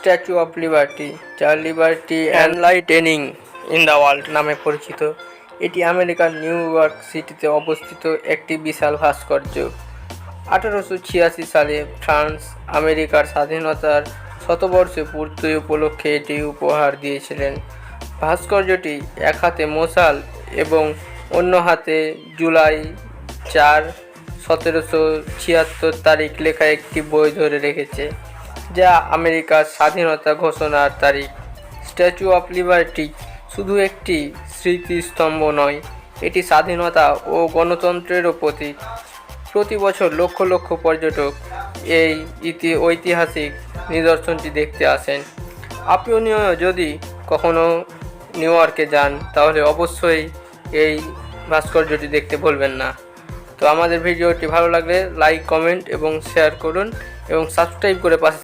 Statue of liberty, যা liberty enlightening in the world নামে পরিচিত। এটি আমেরিকার নিউ ইয়র্ক সিটিতে অবস্থিত একটি বিশাল ভাস্কর্য। 1886 সালে ফ্রান্স আমেরিকার স্বাধীনতার শতবর্ষে পূর্তি উপলক্ষে এটি উপহার দিয়েছিলেন। ভাস্কর্যটি এক হাতে মশাল এবং অন্য হাতে জুলাই 4, 1776 তারিখ লেখা একটি বই ধরে রেখেছে, যা আমেরিকার স্বাধীনতা ঘোষণার তারিখ। স্ট্যাচু অফ লিবার্টি শুধু একটি স্মৃতিস্তম্ভ নয়, এটি স্বাধীনতা ও গণতন্ত্রেরও প্রতীক। প্রতি বছর লক্ষ লক্ষ পর্যটক এই ঐতিহাসিক নিদর্শনটি দেখতে আসেন। আপনিও যদি কখনো নিউ ইয়র্কে যান তাহলে অবশ্যই এই ভাস্কর্যটি দেখতে ভুলবেন না। তো আমাদের ভিডিওটি ভালো লাগলে লাইক, কমেন্ট এবং শেয়ার করুন এবং সাবস্ক্রাইব করে পাশে